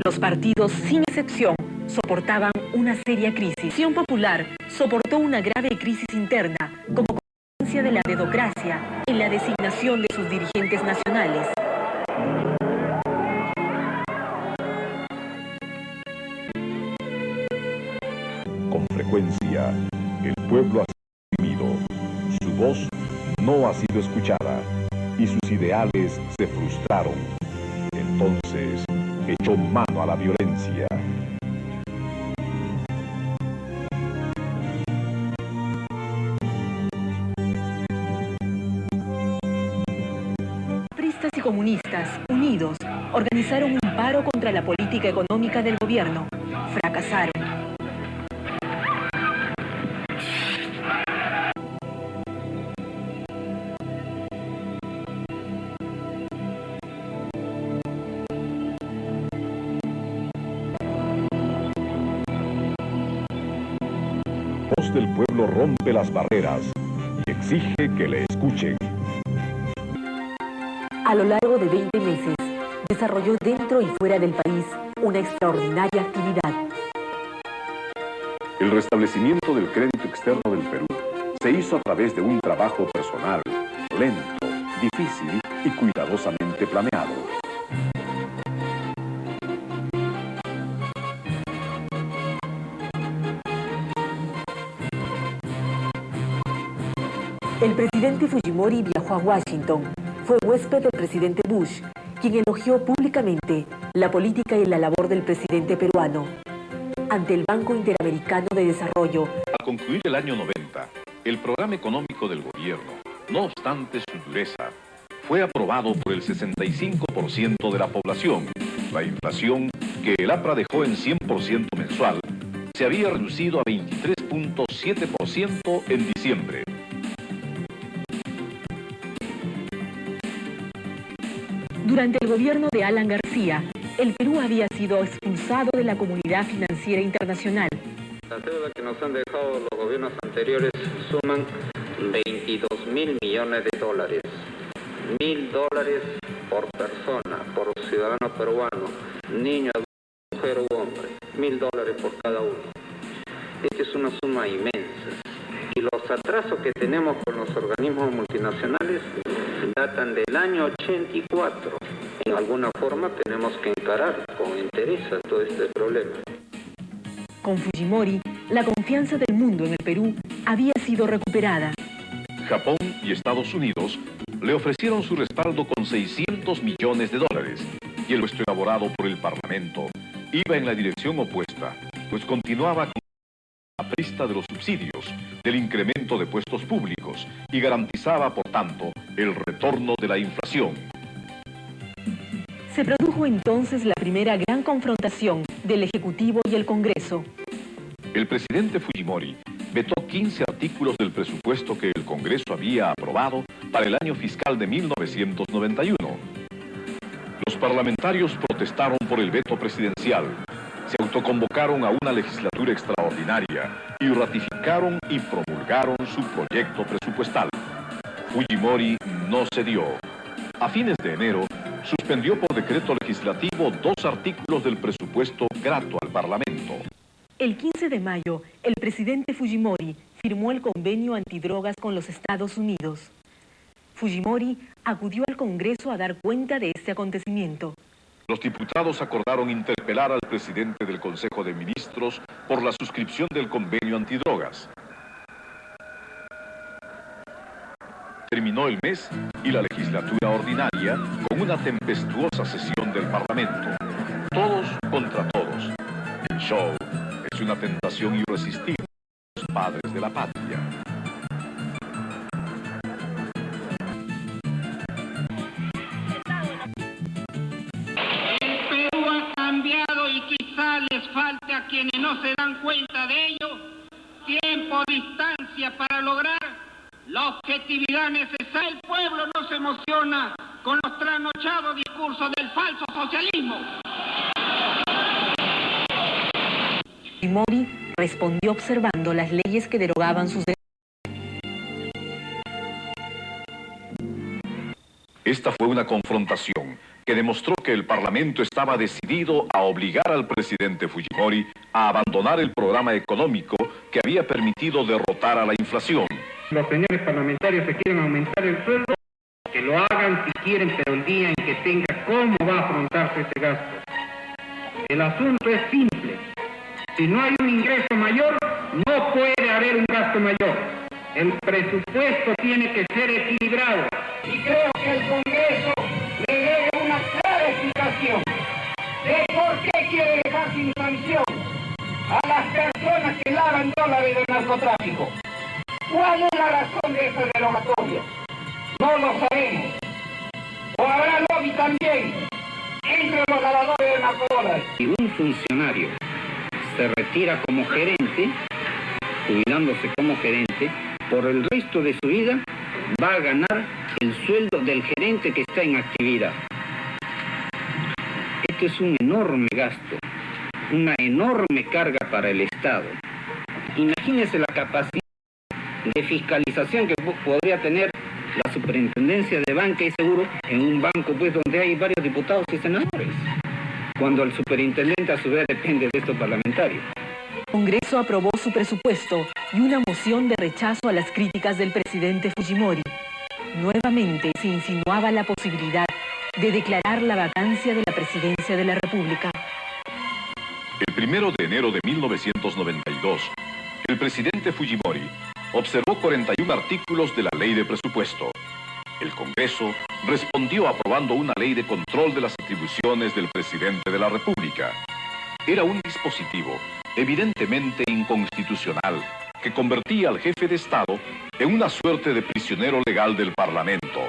Los partidos, sin excepción, soportaban una seria crisis. La Acción Popular soportó una grave crisis interna como consecuencia de la dedocracia en la designación de sus dirigentes nacionales. Con frecuencia, el pueblo ha sido oprimido, su voz no ha sido escuchada y sus ideales se frustraron. Entonces, echó mano a la violencia. Apristas y comunistas, unidos, organizaron un paro contra la política económica del gobierno. Fracasaron. La voz del pueblo rompe las barreras y exige que le escuchen. A lo largo de 20 meses, desarrolló dentro y fuera del país una extraordinaria actividad. El restablecimiento del crédito externo del Perú se hizo a través de un trabajo personal, lento, difícil y cuidadosamente planeado. El presidente Fujimori viajó a Washington. Fue huésped del presidente Bush, quien elogió públicamente la política y la labor del presidente peruano. Ante el Banco Interamericano de Desarrollo. Al concluir el año 90, el programa económico del gobierno, no obstante su dureza, fue aprobado por el 65% de la población. La inflación, que el APRA dejó en 100% mensual, se había reducido a 23.7% en diciembre. Durante el gobierno de Alan García, el Perú había sido expulsado de la comunidad financiera internacional. Las deudas que nos han dejado los gobiernos anteriores suman 22.000 millones de dólares. $1.000 por persona, por ciudadano peruano, niño, adulto, mujer u hombre. $1.000 por cada uno. Esta es una suma inmensa. Y los atrasos que tenemos con los organismos multinacionales datan del año 84. En alguna forma tenemos que encarar con interés a todo este problema. Con Fujimori, la confianza del mundo en el Perú había sido recuperada. Japón y Estados Unidos le ofrecieron su respaldo con $600 millones y el puesto elaborado por el Parlamento iba en la dirección opuesta, pues continuaba con la prista de los subsidios, del incremento de puestos públicos y garantizaba, por tanto, el retorno de la inflación. Se produjo entonces la primera gran confrontación del Ejecutivo y el Congreso. El presidente Fujimori vetó 15 artículos del presupuesto que el Congreso había aprobado para el año fiscal de 1991. Los parlamentarios protestaron por el veto presidencial, se autoconvocaron a una legislatura extraordinaria y ratificaron y promulgaron su proyecto presupuestal. Fujimori no cedió. A fines de enero, suspendió por decreto legislativo 2 artículos del presupuesto grato al Parlamento. El 15 de mayo, el presidente Fujimori firmó el convenio antidrogas con los Estados Unidos. Fujimori acudió al Congreso a dar cuenta de este acontecimiento. Los diputados acordaron interpelar al presidente del Consejo de Ministros por la suscripción del convenio antidrogas. Terminó el mes y la legislatura ordinaria con una tempestuosa sesión del Parlamento. Todos contra todos. El show es una tentación irresistible de los padres de la patria. El Perú ha cambiado y quizá les falte a quienes no se dan cuenta de ello tiempo, distancia para lograr la objetividad necesaria. El pueblo no se emociona con los trasnochados discursos del falso socialismo. Fujimori respondió observando las leyes que derogaban sus derechos. Esta fue una confrontación que demostró que el Parlamento estaba decidido a obligar al presidente Fujimori a abandonar el programa económico que había permitido derrotar a la inflación. Los señores parlamentarios se quieren aumentar el sueldo, que lo hagan si quieren, pero el día en que tenga cómo va a afrontarse ese gasto. El asunto es simple. Si no hay un ingreso mayor, no puede haber un gasto mayor. El presupuesto tiene que ser equilibrado. Y creo que el Congreso le debe una clara explicación de por qué quiere dejar sin sanción a las personas que lavan dólares del narcotráfico. ¿Cuál es la razón de esa derogatoria? No lo sabemos. O habrá lobby también entre los lavadores de narcodólares. Si un funcionario se retira como gerente, jubilándose como gerente, por el resto de su vida va a ganar el sueldo del gerente que está en actividad. Esto es un enorme gasto, una enorme carga para el Estado. Imagínese la capacidad de fiscalización que podría tener la Superintendencia de Banca y Seguro en un banco pues donde hay varios diputados y senadores, cuando el superintendente a su vez depende de estos parlamentarios. El Congreso aprobó su presupuesto y una moción de rechazo a las críticas del presidente Fujimori. Nuevamente se insinuaba la posibilidad de declarar la vacancia de la presidencia de la República. El 1 de enero de 1992, el presidente Fujimori observó 41 artículos de la ley de presupuesto. El Congreso respondió aprobando una ley de control de las atribuciones del presidente de la República. Era un dispositivo evidentemente inconstitucional que convertía al jefe de Estado en una suerte de prisionero legal del Parlamento.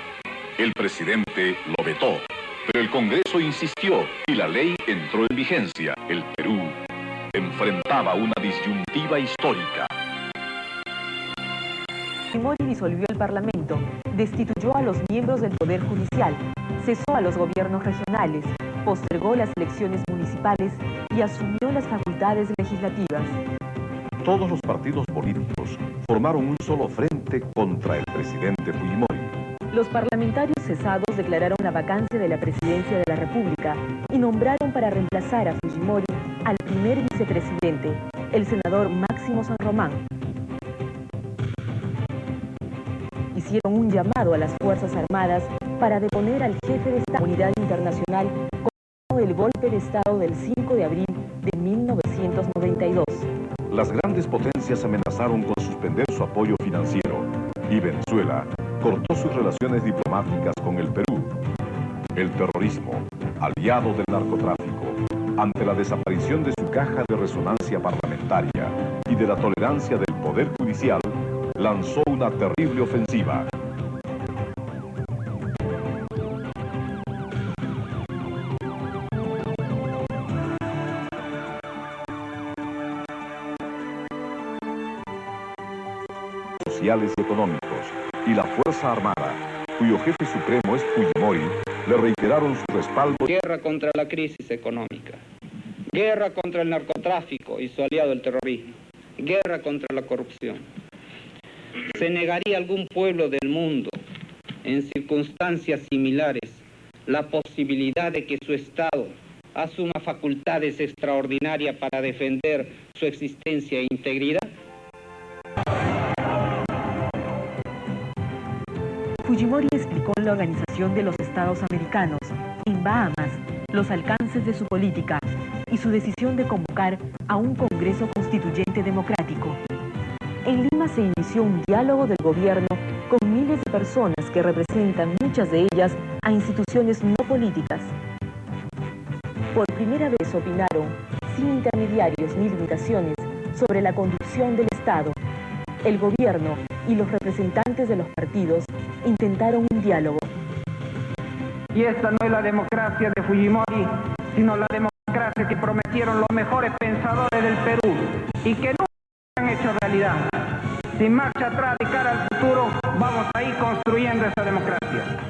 El presidente lo vetó, pero el Congreso insistió y la ley entró en vigencia. El Perú enfrentaba una disyuntiva histórica. Fujimori disolvió el Parlamento, destituyó a los miembros del Poder Judicial, cesó a los gobiernos regionales, postergó las elecciones municipales y asumió las facultades legislativas. Todos los partidos políticos formaron un solo frente contra el presidente Fujimori. Los parlamentarios cesados declararon la vacancia de la presidencia de la República y nombraron para reemplazar a Fujimori al primer vicepresidente, el senador Máximo San Román. Hicieron un llamado a las Fuerzas Armadas para deponer al jefe de Estado. La comunidad internacional condenó el golpe de Estado del 5 de abril de 1992. Las grandes potencias amenazaron con suspender su apoyo financiero y Venezuela cortó sus relaciones diplomáticas con el Perú. El terrorismo, aliado del narcotráfico, ante la desaparición de su caja de resonancia parlamentaria y de la tolerancia del Poder Judicial, lanzó una terrible ofensiva. Sociales y económicos, y la Fuerza Armada, cuyo jefe supremo es Fujimori, le reiteraron su respaldo. Guerra contra la crisis económica, guerra contra el narcotráfico y su aliado el terrorismo, guerra contra la corrupción. ¿Se negaría a algún pueblo del mundo, en circunstancias similares, la posibilidad de que su Estado asuma facultades extraordinarias para defender su existencia e integridad? Fujimori explicó en la Organización de los Estados Americanos, en Bahamas, los alcances de su política y su decisión de convocar a un Congreso Constituyente democrático. En Lima se inició un diálogo del gobierno con miles de personas que representan, muchas de ellas, a instituciones no políticas. Por primera vez opinaron, sin intermediarios ni limitaciones, sobre la conducción del Estado. El gobierno y los representantes de los partidos intentaron un diálogo. Y esta no es la democracia de Fujimori, sino la democracia que prometieron los mejores pensadores del Perú y que nunca han hecho realidad. Sin marcha atrás de cara al futuro, vamos a ir construyendo esa democracia.